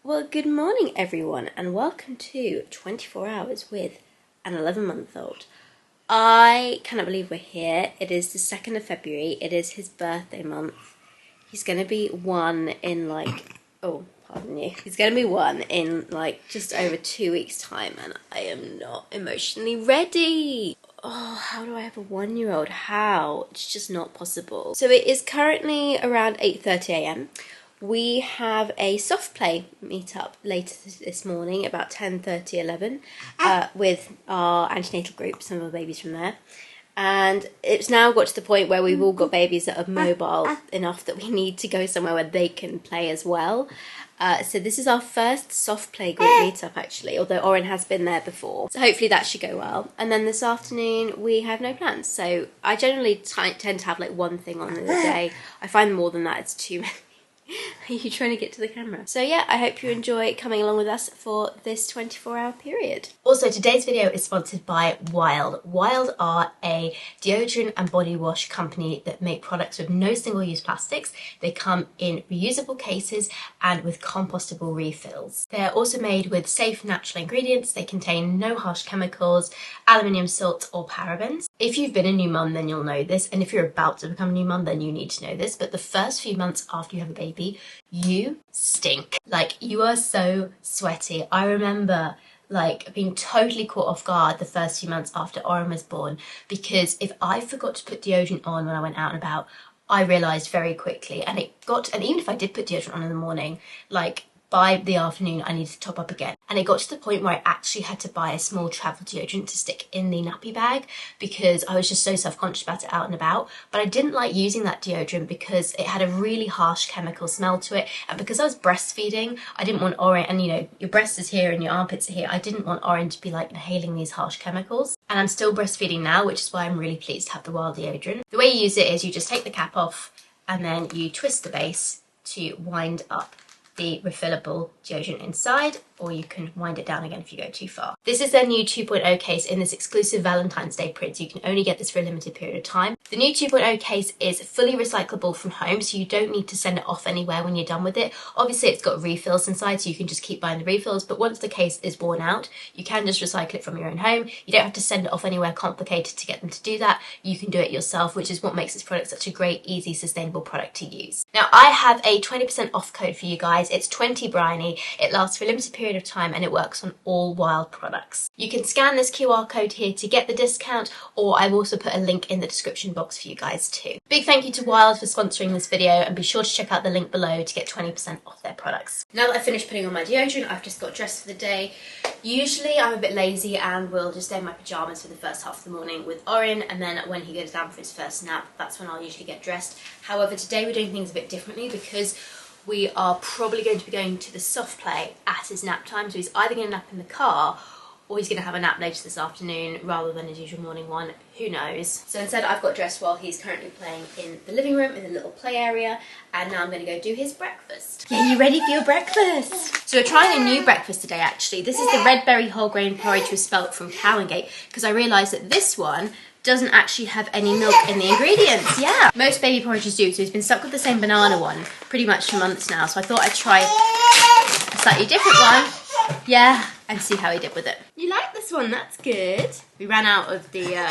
Well, good morning everyone and welcome to 24 Hours with an 11-month-old. I cannot believe we're here. It is the 2nd of February. It is his birthday month. He's going to be one in He's going to be one in just over 2 weeks time and I am not emotionally ready. Oh, how do I have a 1-year-old? How? It's just not possible. So it is currently around 8:30 a.m. We have a soft play meetup later this morning, about 10:30, 11, with our antenatal group, some of our babies from there. And it's now got to the point where we've all got babies that are mobile enough that we need to go somewhere where they can play as well. So this is our first soft play group meetup actually, although Oren has been there before. So hopefully that should go well. And then this afternoon we have no plans. So I generally tend to have one thing on in the day. I find more than that it's too many. Are you trying to get to the camera? So yeah, I hope you enjoy coming along with us for this 24-hour period. Also, today's video is sponsored by Wild. Wild are a deodorant and body wash company that make products with no single-use plastics. They come in reusable cases and with compostable refills. They're also made with safe natural ingredients. They contain no harsh chemicals, aluminium salts or parabens. If you've been a new mum, then you'll know this. And if you're about to become a new mum, then you need to know this. But the first few months after you have a baby, you stink. You are so sweaty. I remember being totally caught off guard the first few months after Oren was born, because if I forgot to put deodorant on when I went out and about, I realised very quickly, and even if I did put deodorant on in the morning, by the afternoon I needed to top up again. And it got to the point where I actually had to buy a small travel deodorant to stick in the nappy bag because I was just so self-conscious about it out and about. But I didn't like using that deodorant because it had a really harsh chemical smell to it, and because I was breastfeeding, I didn't want Oren, and your breast is here and your armpits are here, I didn't want Oren to be inhaling these harsh chemicals. And I'm still breastfeeding now, which is why I'm really pleased to have the Wild deodorant. The way you use it is you just take the cap off and then you twist the base to wind up the refillable deodorant inside, or you can wind it down again if you go too far. This is their new 2.0 case in this exclusive Valentine's Day print, so you can only get this for a limited period of time. The new 2.0 case is fully recyclable from home, so you don't need to send it off anywhere when you're done with it. Obviously it's got refills inside, so you can just keep buying the refills, but once the case is worn out, you can just recycle it from your own home. You don't have to send it off anywhere complicated to get them to do that. You can do it yourself, which is what makes this product such a great, easy, sustainable product to use. Now I have a 20% off code for you guys. It's 20 Bryony. It lasts for a limited period of time and it works on all Wild products. You can scan this QR code here to get the discount, or I've also put a link in the description box for you guys too. Big thank you to Wild for sponsoring this video, and be sure to check out the link below to get 20% off their products. Now that I've finished putting on my deodorant, I've just got dressed for the day. Usually I'm a bit lazy and will just stay in my pyjamas for the first half of the morning with Oren, and then when he goes down for his first nap, that's when I'll usually get dressed. However, today we're doing things a bit differently because we are probably going to be going to the soft play at his nap time, so he's either going to nap in the car or he's going to have a nap later this afternoon rather than his usual morning one, who knows. So instead I've got dressed while he's currently playing in the living room in the little play area, and now I'm going to go do his breakfast. Are you ready for your breakfast? So we're trying a new breakfast today actually. This is the red berry whole grain porridge with spelt from Cow and Gate, because I realised that this one doesn't actually have any milk in the ingredients. Yeah, most baby porridges do, so he's been stuck with the same banana one pretty much for months now, so I thought I'd try a slightly different one. Yeah, and see how he did with it. You like this one? That's good. We ran out of the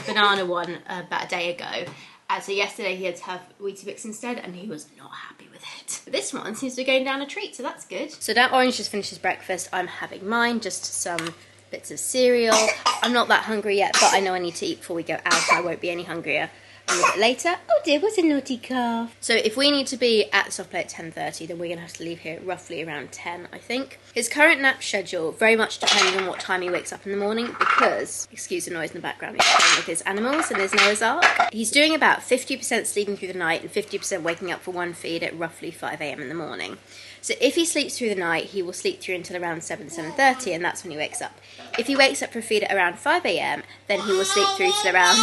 banana one about a day ago, and so yesterday he had to have Weetabix instead, and he was not happy with it. But this one seems to be going down a treat, so that's good. So now Orange just finished his breakfast. I'm having mine, just some bits of cereal. I'm not that hungry yet, but I know I need to eat before we go out, so I won't be any hungrier a little bit later. Oh dear, what's a naughty calf? So if we need to be at the soft play at 10:30, then we're going to have to leave here roughly around 10, I think. His current nap schedule very much depends on what time he wakes up in the morning, because, excuse the noise in the background, he's playing with his animals in his Noah's Ark. He's doing about 50% sleeping through the night and 50% waking up for one feed at roughly 5 AM in the morning. So if he sleeps through the night, he will sleep through until around 7:30, and that's when he wakes up. If he wakes up for a feed at around 5 AM, then he will sleep through till around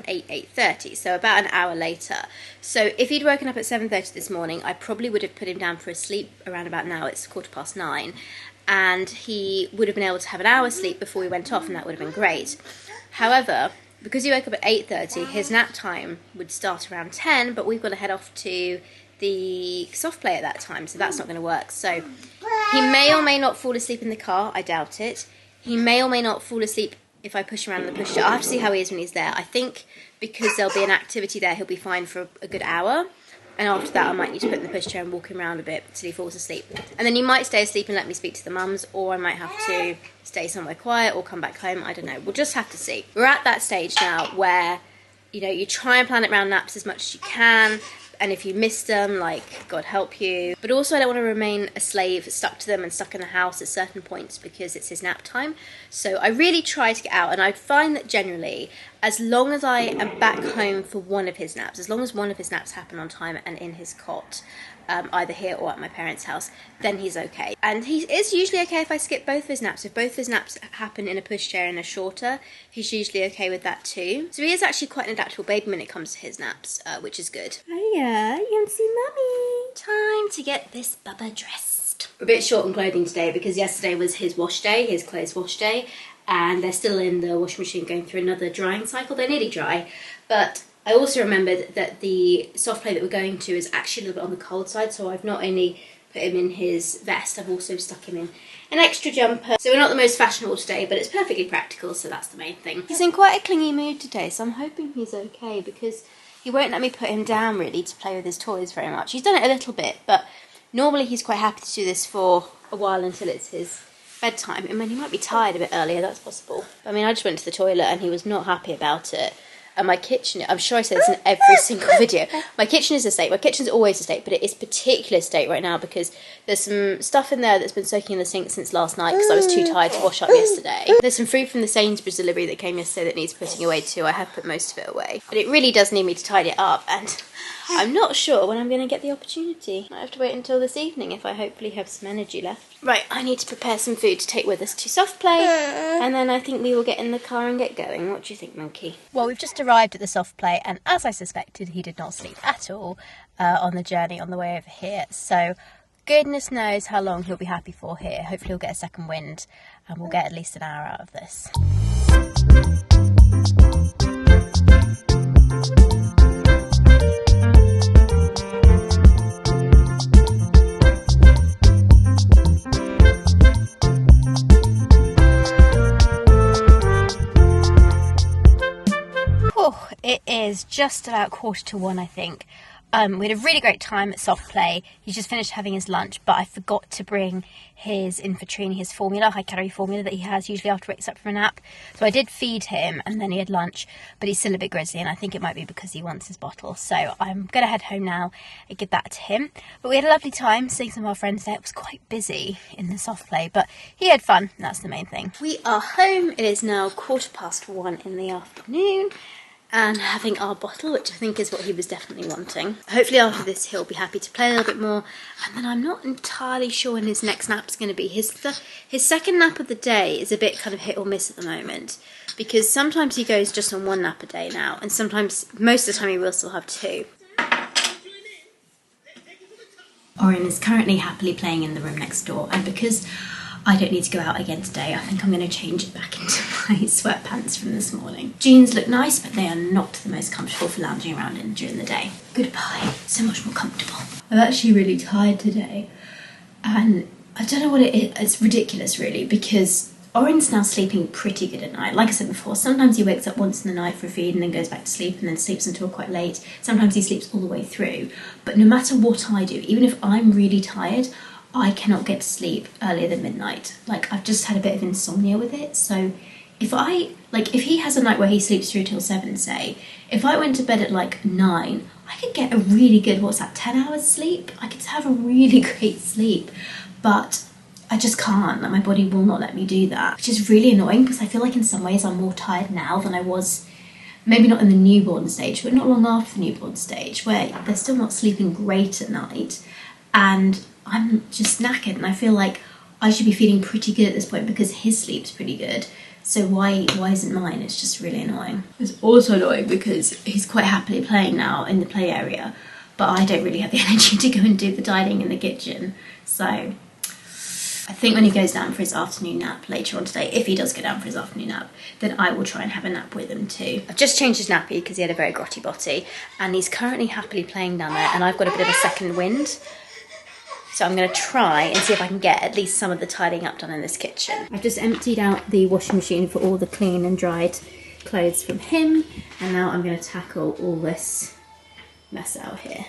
8:30, so about an hour later. So if he'd woken up at 7:30 this morning, I probably would have put him down for a sleep around about now. It's 9:15, and he would have been able to have an hour's sleep before he went off, and that would have been great. However, because he woke up at 8:30, his nap time would start around 10, but we've got to head off to the soft play at that time, so that's not going to work. So he may or may not fall asleep in the car. I doubt it. He may or may not fall asleep if I push him around in the pushchair. I'll have to see how he is when he's there. I think because there'll be an activity there, he'll be fine for a good hour. And after that, I might need to put him in the pushchair and walk him around a bit till he falls asleep. And then he might stay asleep and let me speak to the mums, or I might have to stay somewhere quiet or come back home. I don't know. We'll just have to see. We're at that stage now where, you know, you try and plan it around naps as much as you can. And if you miss them, like, God help you. But also I don't want to remain a slave, stuck to them and stuck in the house at certain points because it's his nap time. So I really try to get out, and I find that generally, as long as I am back home for one of his naps, as long as one of his naps happen on time and in his cot, either here or at my parents' house, then he's okay. And he is usually okay if I skip both of his naps. If both of his naps happen in a pushchair and a shorter, he's usually okay with that too. So he is actually quite an adaptable baby when it comes to his naps, which is good. Oh yeah, you want to see Mummy? Time to get this bubba dressed. We're a bit short on clothing today because yesterday was his wash day, his clothes wash day, and they're still in the washing machine going through another drying cycle. They're nearly dry, but I also remembered that the soft play that we're going to is actually a little bit on the cold side, so I've not only put him in his vest, I've also stuck him in an extra jumper. So we're not the most fashionable today, but it's perfectly practical, so that's the main thing. He's in quite a clingy mood today, so I'm hoping he's okay, because he won't let me put him down really to play with his toys very much. He's done it a little bit, but normally he's quite happy to do this for a while until it's his bedtime. I mean, he might be tired a bit earlier, that's possible. I mean, I just went to the toilet and he was not happy about it. And my kitchen, I'm sure I say this in every single video, my kitchen is a state. My kitchen's always a state, but it is particular state right now because there's some stuff in there that's been soaking in the sink since last night because I was too tired to wash up yesterday. There's some food from the Sainsbury's delivery that came yesterday that needs putting away too. I have put most of it away. But it really does need me to tidy it up, and I'm not sure when I'm going to get the opportunity. I have to wait until this evening if I hopefully have some energy left. Right, I need to prepare some food to take with us to soft play, and then I think we will get in the car and get going. What do you think, Monkey? Well, we've just arrived at the soft play, and as I suspected, he did not sleep at all on the journey on the way over here. So goodness knows how long he'll be happy for here. Hopefully he'll get a second wind and we'll get at least an hour out of this. It is just about 1:45, I think. We had a really great time at soft play. He's just finished having his lunch, but I forgot to bring his Infotrini, his formula, high calorie formula that he has usually after he wakes up from a nap. So I did feed him and then he had lunch, but he's still a bit grizzly, and I think it might be because he wants his bottle. So I'm going to head home now and give that to him. But we had a lovely time seeing some of our friends there. It was quite busy in the soft play, but he had fun. That's the main thing. We are home. It is now 1:15 in the afternoon, and having our bottle, which I think is what he was definitely wanting. Hopefully after this he'll be happy to play a little bit more, and then I'm not entirely sure when his next nap's going to be. His second nap of the day is a bit kind of hit or miss at the moment, because sometimes he goes just on one nap a day now, and sometimes, most of the time, he will still have two. Orin is currently happily playing in the room next door, and because I don't need to go out again today, I think I'm going to change it back into my sweatpants from this morning. Jeans look nice, but they are not the most comfortable for lounging around in during the day. Goodbye. So much more comfortable. I'm actually really tired today, and I don't know what it is. It's ridiculous, really, because Orin's now sleeping pretty good at night. Like I said before, sometimes he wakes up once in the night for a feed and then goes back to sleep and then sleeps until quite late. Sometimes he sleeps all the way through. But no matter what I do, even if I'm really tired, I cannot get to sleep earlier than midnight. Like, I've just had a bit of insomnia with it, so if he has a night where he sleeps through till 7, say, if I went to bed at like 9, I could get a really good, 10 hours sleep? I could have a really great sleep, but I just can't. Like, my body will not let me do that, which is really annoying, because I feel like in some ways I'm more tired now than I was, maybe not in the newborn stage, but not long after the newborn stage, where they're still not sleeping great at night, and I'm just knackered, and I feel like I should be feeling pretty good at this point because his sleep's pretty good. So why isn't mine? It's just really annoying. It's also annoying because he's quite happily playing now in the play area, but I don't really have the energy to go and do the dining in the kitchen. So I think when he goes down for his afternoon nap later on today, if he does go down for his afternoon nap, then I will try and have a nap with him too. I've just changed his nappy because he had a very grotty botty, and he's currently happily playing down there, and I've got a bit of a second wind. So I'm going to try and see if I can get at least some of the tidying up done in this kitchen. I've just emptied out the washing machine for all the clean and dried clothes from him, and now I'm going to tackle all this mess out here.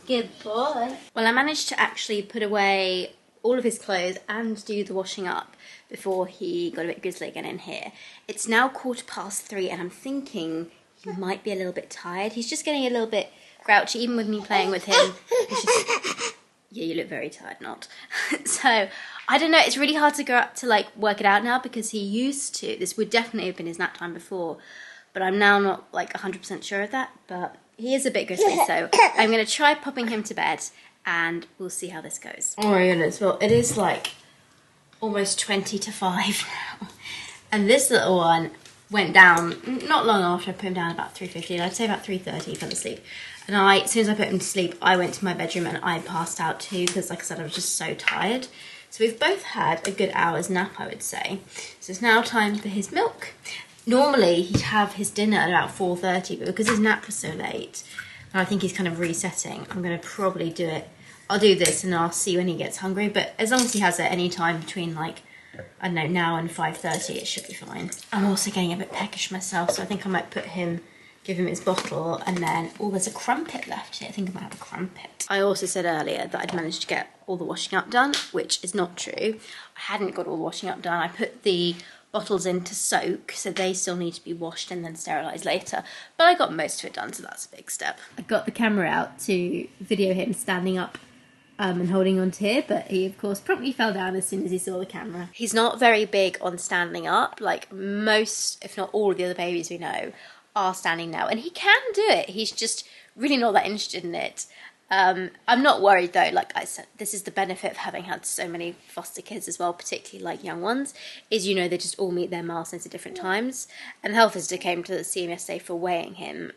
Good boy. Well, I managed to actually put away all of his clothes and do the washing up before he got a bit grizzly again in here. It's now 3:15 and I'm thinking he might be a little bit tired. He's just getting a little bit grouchy, even with me playing with him. Yeah, you look very tired, not. So, I don't know, it's really hard to like work it out now because he used to, this would definitely have been his nap time before, but I'm now not like 100% sure of that, but he is a bit grizzly, so I'm going to try popping him to bed and we'll see how this goes. Oh my goodness, well, it is like almost 20 to 5 now. And this little one went down not long after I put him down, about 3:15. I'd say about 3:30 he fell asleep. And as soon as I put him to sleep, I went to my bedroom and I passed out too because, like I said, I was just so tired. So we've both had a good hour's nap, I would say. So it's now time for his milk. Normally he'd have his dinner at about 4:30, but because his nap was so late, and I think he's kind of resetting, I'm going to probably do it. I'll do this and I'll see when he gets hungry, but as long as he has it any time between, like, I don't know, now and 5:30, it should be fine. I'm also getting a bit peckish myself, so I think I might give him his bottle, and then, oh, there's a crumpet left here. I think I might have a crumpet. I also said earlier that I'd managed to get all the washing up done, which is not true. I hadn't got all the washing up done. I put the bottles in to soak, so they still need to be washed and then sterilised later. But I got most of it done, so that's a big step. I got the camera out to video him standing up and holding on to here, but he, of course, promptly fell down as soon as he saw the camera. He's not very big on standing up. Like most, if not all of the other babies we know are standing now, and he can do it. He's just really not that interested in it. I'm not worried though. Like I said, this is the benefit of having had so many foster kids as well, particularly like young ones, is, you know, they just all meet their milestones at different times. And the health visitor came to see him yesterday for weighing him.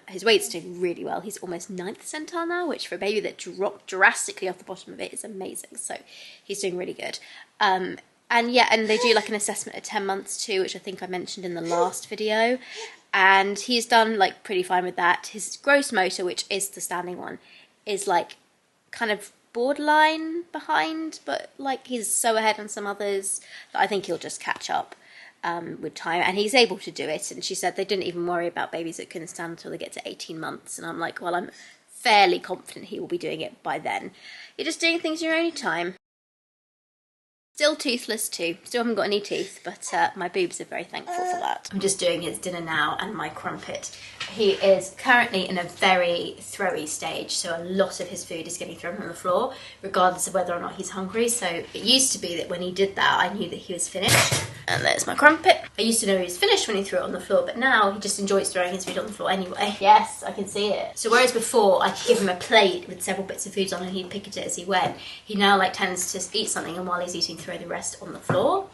His weight's doing really well. He's almost 9th percentile now, which for a baby that dropped drastically off the bottom of it is amazing. So he's doing really good. And yeah, and they do like an assessment at 10 months too, which I think I mentioned in the last video. And he's done like pretty fine with that. His gross motor, which is the standing one, is like kind of borderline behind, but like he's so ahead on some others that I think he'll just catch up with time, and he's able to do it. And she said they didn't even worry about babies that couldn't stand until they get to 18 months, and I'm like, well, I'm fairly confident he will be doing it by then. You're just doing things in your own time. Still toothless too. Still haven't got any teeth, but my boobs are very thankful for that. I'm just doing his dinner now and my crumpet. He is currently in a very throwy stage, so a lot of his food is getting thrown on the floor, regardless of whether or not he's hungry. So it used to be that when he did that, I knew that he was finished. And there's my crumpet. I used to know he was finished when he threw it on the floor, but now he just enjoys throwing his food on the floor anyway. Yes, I can see it. So whereas before I could give him a plate with several bits of food on and he'd pick at it as he went, he now like tends to eat something, and while he's eating, throw the rest on the floor.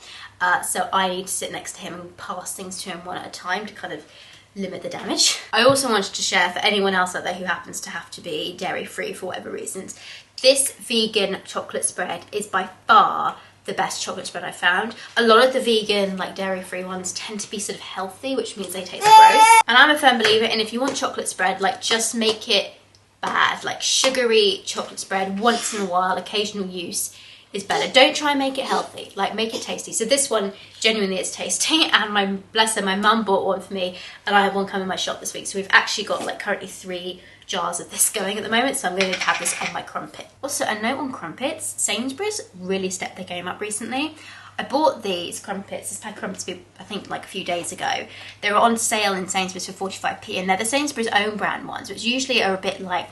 So I need to sit next to him and pass things to him one at a time to kind of limit the damage. I also wanted to share, for anyone else out there who happens to have to be dairy free for whatever reasons, this vegan chocolate spread is by far the best chocolate spread I've found. A lot of the vegan, like dairy free ones tend to be sort of healthy, which means they taste gross. And I'm a firm believer in, if you want chocolate spread, like just make it bad. Like sugary chocolate spread once in a while, occasional use is better. Don't try and make it healthy, like make it tasty. So this one genuinely is tasty, and bless her, my mum bought one for me and I have one coming in my shop this week. So we've actually got like currently 3 jars of this going at the moment, so I'm going to have this on my crumpet. Also, a note on crumpets, Sainsbury's really stepped their game up recently. I bought these crumpets, this pack of crumpets, I think like a few days ago. They were on sale in Sainsbury's for 45p, and they're the Sainsbury's own brand ones, which usually are a bit like,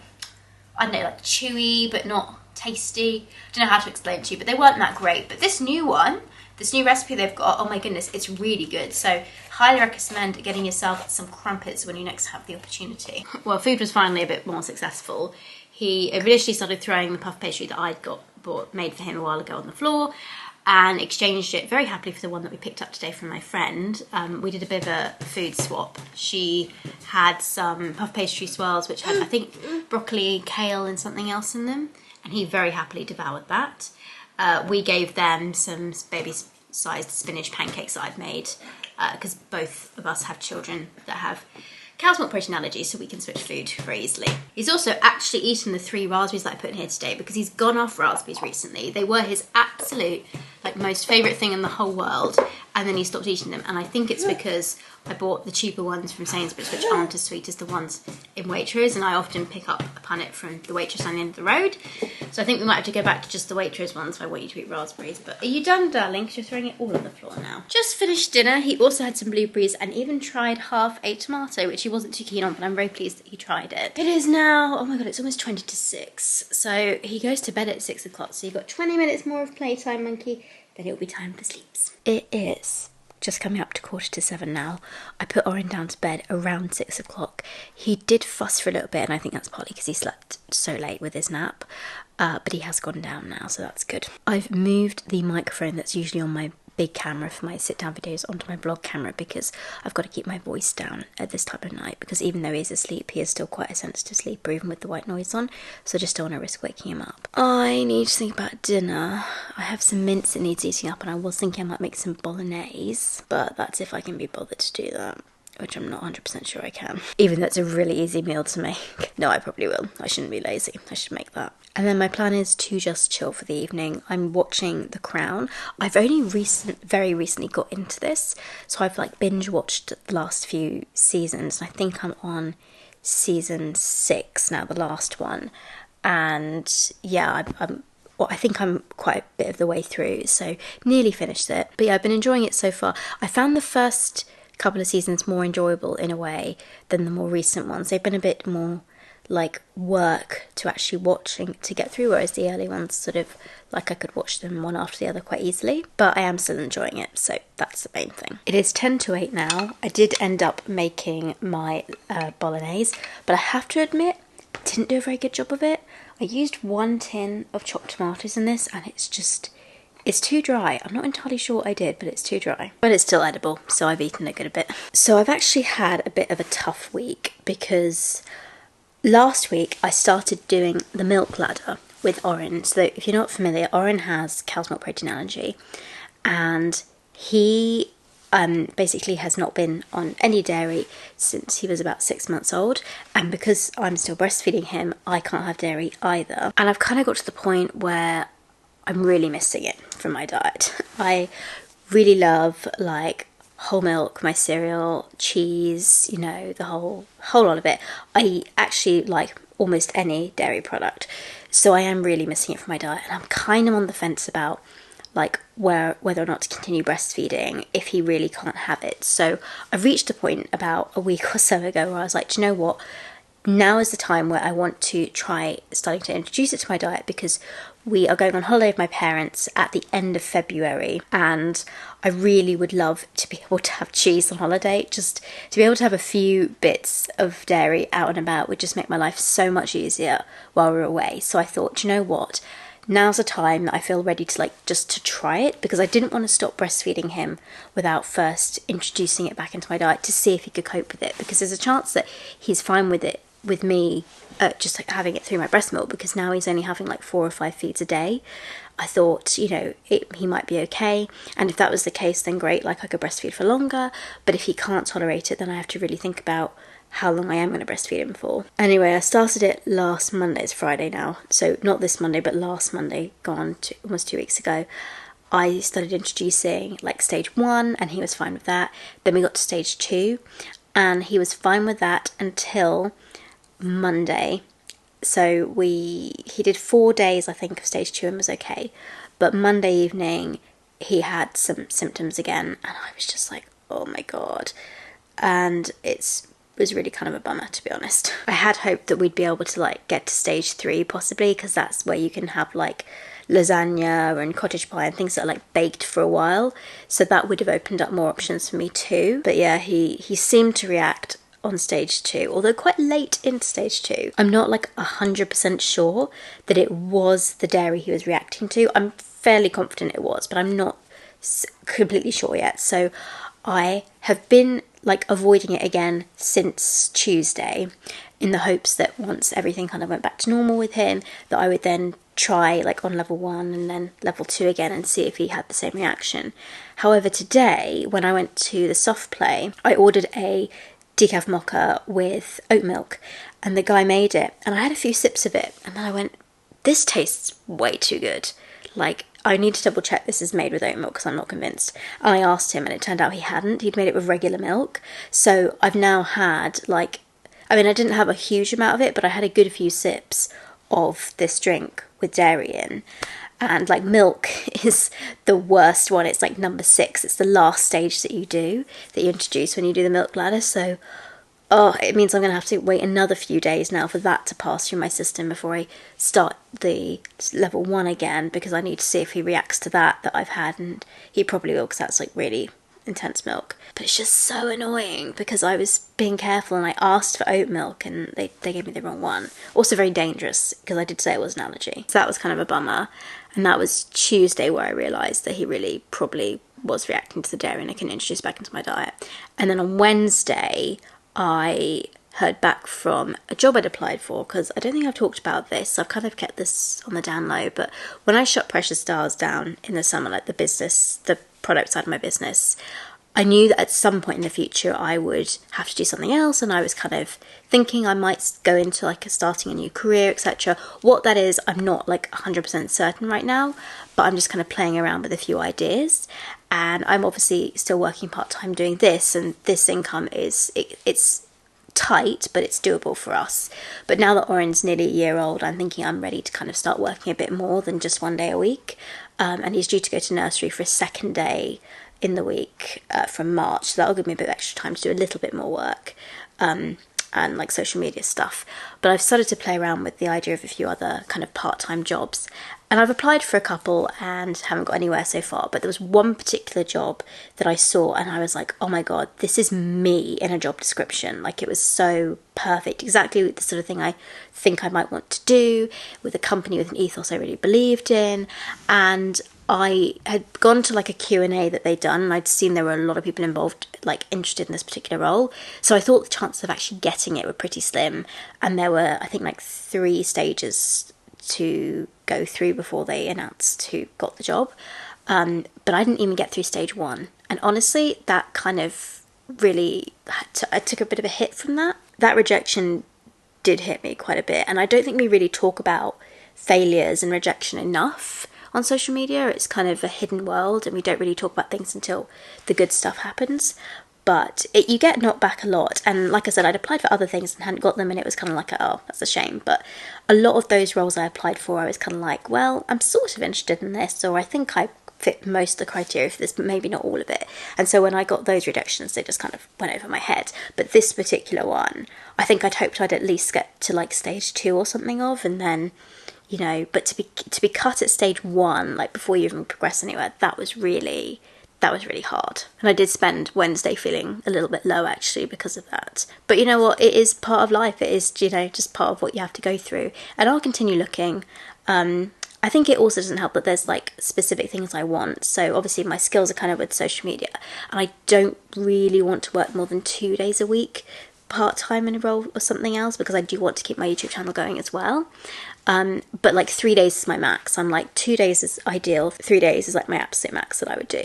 I don't know, like chewy but not tasty. I don't know how to explain it to you, but they weren't that great. But this new one, this new recipe they've got, oh my goodness, it's really good. So highly recommend getting yourself some crumpets when you next have the opportunity. Well, food was finally a bit more successful. He initially started throwing the puff pastry that I'd made for him a while ago on the floor, and exchanged it very happily for the one that we picked up today from my friend. We did a bit of a food swap. She had some puff pastry swirls which had, I think, broccoli, kale and something else in them, and he very happily devoured that. We gave them some baby-sized spinach pancakes that I've made, because both of us have children that have cow's milk protein allergies, so we can switch food very easily. He's also actually eaten the 3 raspberries that I put in here today, because he's gone off raspberries recently. They were his absolute most favourite thing in the whole world, and then he stopped eating them, and I think it's because I bought the cheaper ones from Sainsbury's, which aren't as sweet as the ones in Waitrose, and I often pick up a punnet from the Waitrose on the end of the road, so I think we might have to go back to just the Waitrose ones if I want you to eat raspberries. But are you done, darling? Because you're throwing it all on the floor now. Just finished dinner. He also had some blueberries and even tried half a tomato, which he wasn't too keen on, but I'm very pleased that he tried it. It is now, oh my god, it's almost 20 to 6, so he goes to bed at 6 o'clock, so you've got 20 minutes more of playtime, monkey, then it'll be time for sleeps. It is just coming up to 6:45 now. I put Oren down to bed around 6 o'clock. He did fuss for a little bit, and I think that's partly because he slept so late with his nap, but he has gone down now, so that's good. I've moved the microphone that's usually on my big camera for my sit-down videos onto my vlog camera, because I've got to keep my voice down at this time of night, because even though he's asleep, he is still quite a sensitive sleeper even with the white noise on, so I just don't want to risk waking him up. I need to think about dinner. I have some mince that needs eating up, and I was thinking I might make some bolognese, but that's if I can be bothered to do that, which I'm not 100% sure I can, even though it's a really easy meal to make. No, I probably will. I shouldn't be lazy. I should make that. And then my plan is to just chill for the evening. I'm watching The Crown. I've only very recently got into this, so I've binge watched the last few seasons. I think I'm on season 6 now, the last one. And yeah, I think I'm quite a bit of the way through, so nearly finished it. But yeah, I've been enjoying it so far. I found the first couple of seasons more enjoyable in a way than the more recent ones. They've been a bit more work to actually watching to get through, whereas the early ones sort of I could watch them one after the other quite easily. But I am still enjoying it, so that's the main thing. It is 10 to 8 now. I did end up making my bolognese, but I have to admit, didn't do a very good job of it. I used 1 tin of chopped tomatoes in this, and it's too dry. I'm not entirely sure what I did, but it's too dry. But it's still edible, so I've eaten a good bit. So I've actually had a bit of a tough week, because last week I started doing the milk ladder with Oren. So if you're not familiar, Oren has cow's milk protein allergy, and he basically has not been on any dairy since he was about 6 months old, and because I'm still breastfeeding him, I can't have dairy either. And I've kind of got to the point where I'm really missing it from my diet. I really love whole milk, my cereal, cheese, the whole lot of it. I actually like almost any dairy product, so I am really missing it from my diet, and I'm kind of on the fence about whether or not to continue breastfeeding if he really can't have it. So I've reached a point about a week or so ago where I was like, do you know what? Now is the time where I want to try starting to introduce it to my diet, because we are going on holiday with my parents at the end of February, and I really would love to be able to have cheese on holiday. Just to be able to have a few bits of dairy out and about would just make my life so much easier while we're away. So I thought, do you know what? Now's the time that I feel ready to just to try it, because I didn't want to stop breastfeeding him without first introducing it back into my diet to see if he could cope with it, because there's a chance that he's fine with it with me just having it through my breast milk, because now he's only having 4 or 5 feeds a day. I thought, he might be okay, and if that was the case, then great, I could breastfeed for longer. But if he can't tolerate it, then I have to really think about how long I am going to breastfeed him for. Anyway, I started it last Monday. It's Friday now, so not this Monday, but last Monday, almost 2 weeks ago. I started introducing stage 1, and he was fine with that. Then we got to stage 2, and he was fine with that until Monday. So he did 4 days, I think, of stage 2 and was okay. But Monday evening, he had some symptoms again, and I was just like, oh my god. And it was really kind of a bummer, to be honest. I had hoped that we'd be able to get to stage 3 possibly, because that's where you can have lasagna and cottage pie and things that are like baked for a while. So that would have opened up more options for me too. But yeah, he seemed to react on stage 2, although quite late into stage 2. I'm not like 100% sure that it was the dairy he was reacting to. I'm fairly confident it was, but I'm not completely sure yet. So I have been like avoiding it again since Tuesday, in the hopes that once everything kind of went back to normal with him, that I would then try like on level 1 and then level 2 again and see if he had the same reaction. However, today when I went to the soft play, I ordered a decaf mocha with oat milk, and the guy made it, and I had a few sips of it, and then I went, this tastes way too good. Like, I need to double check this is made with oat milk because I'm not convinced. And I asked him and it turned out he hadn't. He'd made it with regular milk. So I've now had like, I mean, I didn't have a huge amount of it, but I had a good few sips of this drink with dairy in. And like milk is the worst one. It's like number 6. It's the last stage that you introduce when you do the milk bladder. So it means I'm going to have to wait another few days now for that to pass through my system before I start the level 1 again, because I need to see if he reacts to that I've had, and he probably will, because that's like really intense milk. But it's just so annoying because I was being careful and I asked for oat milk and they gave me the wrong one. Also very dangerous because I did say it was an allergy. So that was kind of a bummer. And that was Tuesday where I realised that he really probably was reacting to the dairy and I can introduce back into my diet. And then on Wednesday, I heard back from a job I'd applied for, because I don't think I've talked about this. I've kind of kept this on the down low, but when I shut Precious Stars down in the summer, like the product side of my business, I knew that at some point in the future I would have to do something else, and I was kind of thinking I might go into like starting a new career, etc. What that is, I'm not like 100% certain right now, but I'm just kind of playing around with a few ideas. And I'm obviously still working part-time doing this, and this income it's tight, but it's doable for us. But now that Oren's nearly a year old, I'm thinking I'm ready to kind of start working a bit more than just 1 day a week. And he's due to go to nursery for a second day in the week from March, so that'll give me a bit of extra time to do a little bit more work and like social media stuff. But I've started to play around with the idea of a few other kind of part-time jobs, and I've applied for a couple and haven't got anywhere so far. But there was one particular job that I saw and I was like, oh my god, this is me in a job description. Like, it was so perfect, exactly the sort of thing I think I might want to do, with a company with an ethos I really believed in. And I had gone to like a Q&A that they'd done, and I'd seen there were a lot of people involved, like interested in this particular role. So I thought the chances of actually getting it were pretty slim. And there were, I think, like 3 stages to go through before they announced who got the job. But I didn't even get through stage 1. And honestly, that kind of really, I took a bit of a hit from that. That rejection did hit me quite a bit. And I don't think we really talk about failures and rejection enough on social media. It's kind of a hidden world, and we don't really talk about things until the good stuff happens. But you get knocked back a lot. And like I said, I'd applied for other things and hadn't got them, and it was kind of like, oh, that's a shame. But a lot of those roles I applied for, I was kind of like, well, I'm sort of interested in this, or I think I fit most of the criteria for this, but maybe not all of it. And so when I got those rejections, they just kind of went over my head. But this particular one, I think I'd hoped I'd at least get to like stage 2 or something of, and then, you know, but to be cut at stage 1, like before you even progress anywhere, that was really hard. And I did spend Wednesday feeling a little bit low actually because of that. But you know what, it is part of life. It is, you know, just part of what you have to go through. And I'll continue looking. I think it also doesn't help that there's like specific things I want. So obviously my skills are kind of with social media, and I don't really want to work more than 2 days a week part-time in a role or something else, because I do want to keep my YouTube channel going as well. But like 3 days is my max. I'm like 2 days is ideal. 3 days is like my absolute max that I would do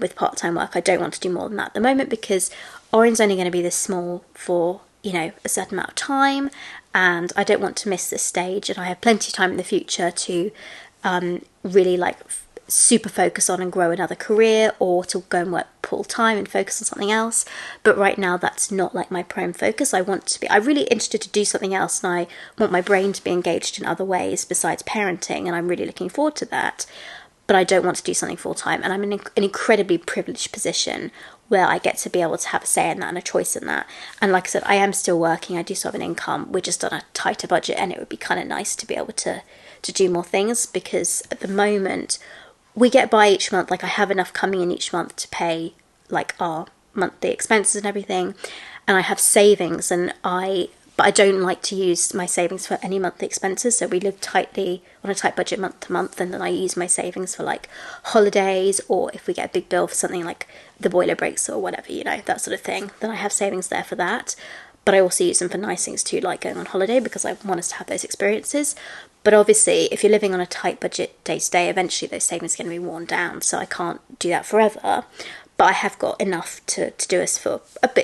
with part-time work. I don't want to do more than that at the moment, because Oren's only going to be this small for, you know, a certain amount of time, and I don't want to miss this stage. And I have plenty of time in the future to really like super focus on and grow another career, or to go and work full time and focus on something else. But right now that's not like my prime focus. I'm really interested to do something else, and I want my brain to be engaged in other ways besides parenting, and I'm really looking forward to that. But I don't want to do something full time, and I'm in an incredibly privileged position where I get to be able to have a say in that and a choice in that. And like I said, I am still working. I do still have an income. We're just on a tighter budget, and it would be kind of nice to be able to to do more things, because at the moment we get by each month. Like, I have enough coming in each month to pay like our monthly expenses and everything, and I have savings, but I don't like to use my savings for any monthly expenses. So we live tightly on a tight budget month to month, and then I use my savings for like holidays, or if we get a big bill for something like the boiler breaks or whatever, you know, that sort of thing. Then I have savings there for that. But I also use them for nice things too, like going on holiday, because I want us to have those experiences. But obviously, if you're living on a tight budget day to day, eventually those savings are going to be worn down. So I can't do that forever. But I have got enough to do us for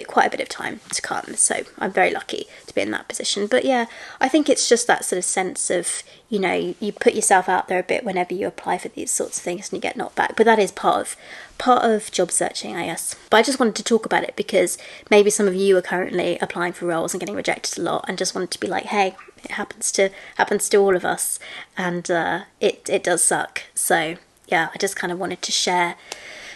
quite a bit of time to come. So I'm very lucky to be in that position. But yeah, I think it's just that sort of sense of, you know, you put yourself out there a bit whenever you apply for these sorts of things and you get knocked back. But that is part of job searching, I guess. But I just wanted to talk about it because maybe some of you are currently applying for roles and getting rejected a lot, and just wanted to be like, hey, it happens to all of us, and it does suck. So yeah, I just kind of wanted to share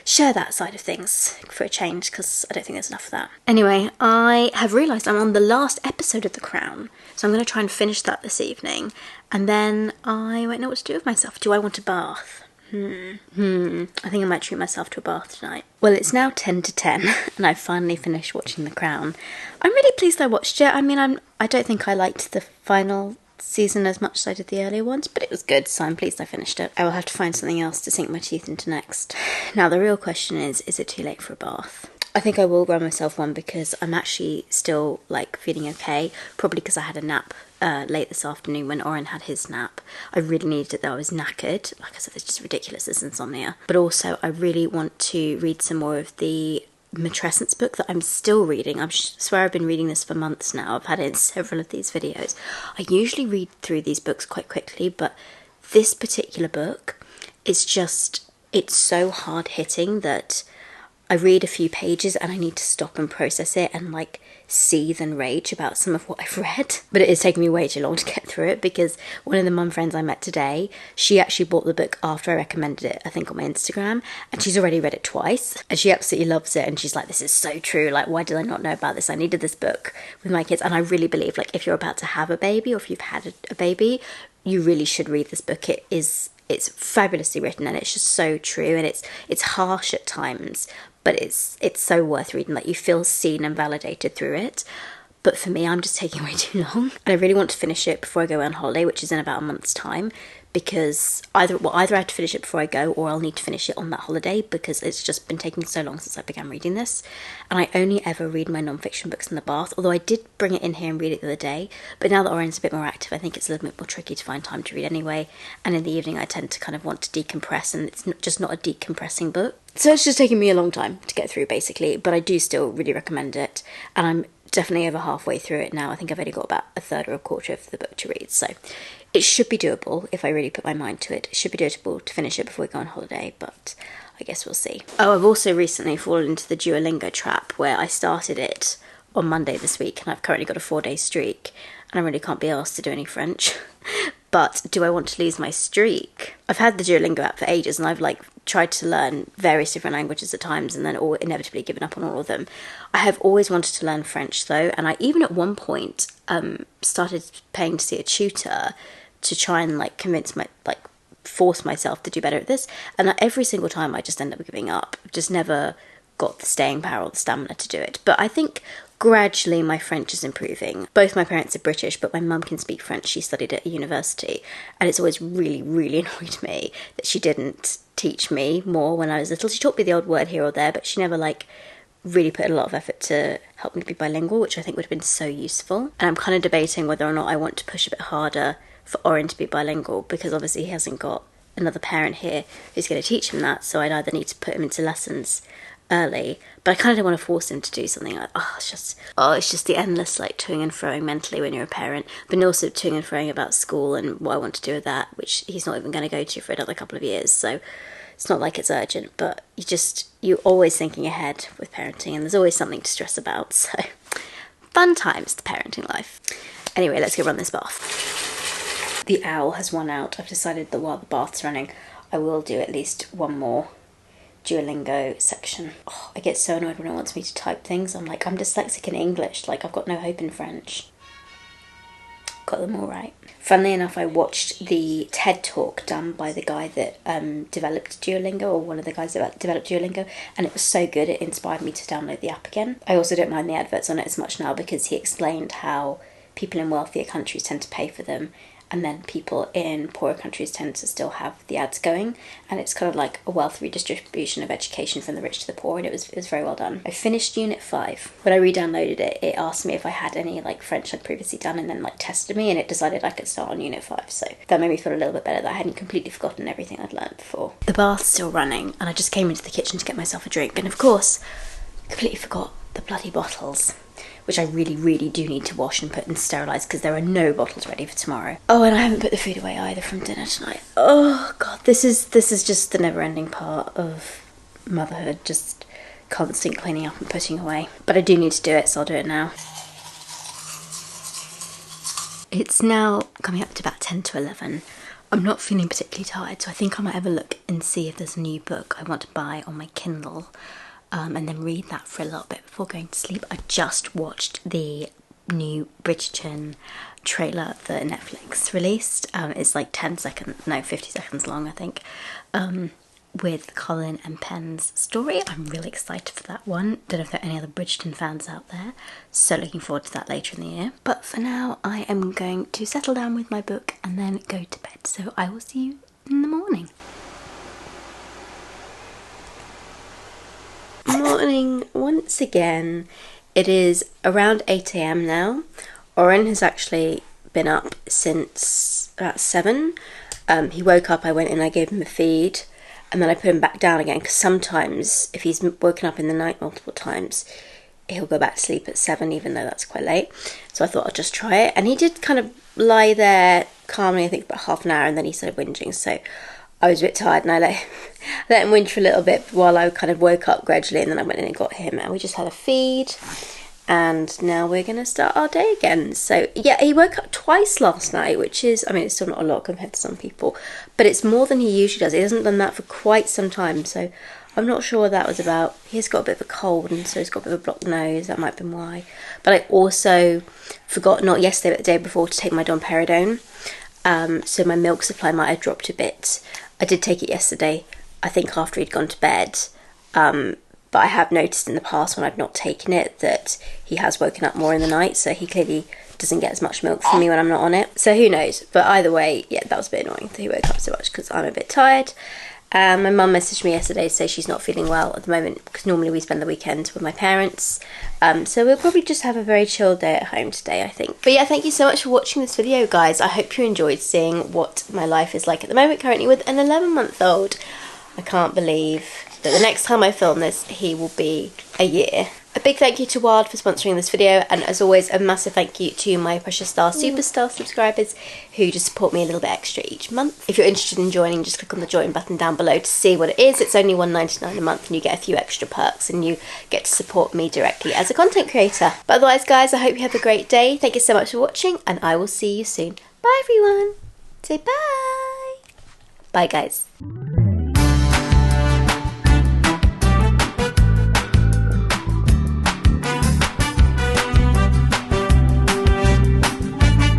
that side of things for a change, because I don't think there's enough of that. Anyway, I have realised I'm on the last episode of The Crown, so I'm going to try and finish that this evening, and then I won't know what to do with myself. Do I want a bath? I think I might treat myself to a bath tonight. Well, it's now 10 to 10, and I've finally finished watching The Crown. I'm really pleased I watched it. I mean, I don't think I liked the final season as much as I did the earlier ones, but it was good, so I'm pleased I finished it. I will have to find something else to sink my teeth into next. Now, the real question is it too late for a bath? I think I will grab myself one, because I'm actually still, like, feeling okay, probably because I had a nap late this afternoon when Oren had his nap. I really needed it though. I was knackered. Like I said, it's just ridiculous, this insomnia. But also, I really want to read some more of the matrescence book that I'm still reading. I swear I've been reading this for months now. I've had it in several of these videos. I usually read through these books quite quickly, but this particular book is just, it's so hard hitting that I read a few pages and I need to stop and process it and like seethe and rage about some of what I've read. But it is taking me way too long to get through it, because one of the mum friends I met today, she actually bought the book after I recommended it, I think on my Instagram, and she's already read it twice and she absolutely loves it, and she's like, this is so true, like, why did I not know about this? I needed this book with my kids. And I really believe, like, if you're about to have a baby, or if you've had a baby, you really should read this book. It's fabulously written, and it's just so true, and it's harsh at times, but it's so worth reading. Like, you feel seen and validated through it. But for me, I'm just taking way too long, and I really want to finish it before I go on holiday, which is in about a month's time, because either I have to finish it before I go, or I'll need to finish it on that holiday, because it's just been taking so long since I began reading this. And I only ever read my non-fiction books in the bath, although I did bring it in here and read it the other day, but now that Oren's a bit more active, I think it's a little bit more tricky to find time to read anyway, and in the evening I tend to kind of want to decompress, and it's just not a decompressing book. So it's just taking me a long time to get through, basically, but I do still really recommend it, and I'm definitely over halfway through it now. I think I've only got about a third or a quarter of the book to read, so it should be doable if I really put my mind to it. It should be doable to finish it before we go on holiday, but I guess we'll see. Oh, I've also recently fallen into the Duolingo trap, where I started it on Monday this week, and I've currently got a 4-day streak, and I really can't be asked to do any French. But do I want to lose my streak? I've had the Duolingo app for ages, and I've tried to learn various different languages at times, and then inevitably given up on all of them. I have always wanted to learn French though, and I even at one point started paying to see a tutor to try and force myself to do better at this, and every single time I just end up giving up. I've just never got the staying power or the stamina to do it. But I think gradually my French is improving. Both my parents are British, but my mum can speak French. She studied at a university, and it's always really, really annoyed me that she didn't teach me more when I was little. She taught me the odd word here or there, but she never really put a lot of effort to help me be bilingual, which I think would have been so useful. And I'm kind of debating whether or not I want to push a bit harder for Oren to be bilingual, because obviously he hasn't got another parent here who's going to teach him that, so I'd either need to put him into lessons early, but I kind of don't want to force him to do something like, it's just the endless toing and froing mentally when you're a parent, but also toing and froing about school and what I want to do with that, which he's not even going to go to for another couple of years, so it's not like it's urgent, but you're always thinking ahead with parenting, and there's always something to stress about, so fun times, the parenting life. Anyway, let's go run this bath. The owl has won out. I've decided that while the bath's running, I will do at least one more Duolingo section. I get so annoyed when it wants me to type things. I'm dyslexic in English, I've got no hope in French. got them all right. Funnily enough, I watched the TED Talk done by the guy that developed Duolingo, or one of the guys that developed Duolingo, and it was so good it inspired me to download the app again. I also don't mind the adverts on it as much now because he explained how people in wealthier countries tend to pay for them, and then people in poorer countries tend to still have the ads going, and it's kind of like a wealth redistribution of education from the rich to the poor, and it was very well done. I finished Unit 5. When I re-downloaded it, it asked me if I had any like French I'd previously done, and then like tested me, and it decided I could start on Unit 5, so that made me feel a little bit better that I hadn't completely forgotten everything I'd learned before. The bath's still running, and I just came into the kitchen to get myself a drink, and of course, completely forgot the bloody bottles, which I really do need to wash and put and sterilise because there are no bottles ready for tomorrow. Oh, and I haven't put the food away either from dinner tonight. Oh god, this is just the never-ending part of motherhood, just constant cleaning up and putting away. But I do need to do it, so I'll do it now. It's now coming up to about 10 to 11. I'm not feeling particularly tired, so I think I might have a look and see if there's a new book I want to buy on my Kindle. And then read that for a little bit before going to sleep. I just watched the new Bridgerton trailer that Netflix released. It's like 50 seconds long, I think, with Colin and Penn's story. I'm really excited for that one. Don't know if there are any other Bridgerton fans out there, so looking forward to that later in the year. But for now, I am going to settle down with my book and then go to bed. So I will see you in the morning. Morning once again. It is around 8 AM now. Oren has actually been up since about 7. He woke up, I went in, I gave him a feed, and then I put him back down again because sometimes if he's woken up in the night multiple times, he'll go back to sleep at 7 even though that's quite late. So I thought I'd just try it, and he did kind of lie there calmly, I think about half an hour, and then he started whinging, so I was a bit tired and I let him whinge for a little bit while I kind of woke up gradually, and then I went in and got him and we just had a feed, and now we're going to start our day again. So yeah, he woke up twice last night, which is, I mean, it's still not a lot compared to some people, but it's more than he usually does. He hasn't done that for quite some time, so I'm not sure what that was about. He's got a bit of a cold, and so he's got a bit of a blocked nose, that might have been why. But I also forgot, not yesterday but the day before, to take my domperidone. So my milk supply might have dropped a bit. I did take it yesterday, I think after he'd gone to bed, but I have noticed in the past when I've not taken it that he has woken up more in the night, so he clearly doesn't get as much milk from me when I'm not on it. So who knows, but either way, yeah, that was a bit annoying that he woke up so much because I'm a bit tired. My mum messaged me yesterday to say she's not feeling well at the moment because normally we spend the weekend with my parents. So we'll probably just have a very chill day at home today, I think. But yeah, thank you so much for watching this video, guys. I hope you enjoyed seeing what my life is like at the moment currently with an 11-month-old. I can't believe that the next time I film this, he will be a year. A big thank you to Wild for sponsoring this video, and as always, a massive thank you to my Precious Star Superstar subscribers who just support me a little bit extra each month. If you're interested in joining, just click on the join button down below to see what it is. It's only $1.99 a month and you get a few extra perks and you get to support me directly as a content creator. But otherwise, guys, I hope you have a great day. Thank you so much for watching, and I will see you soon. Bye, everyone. Say bye. Bye, guys.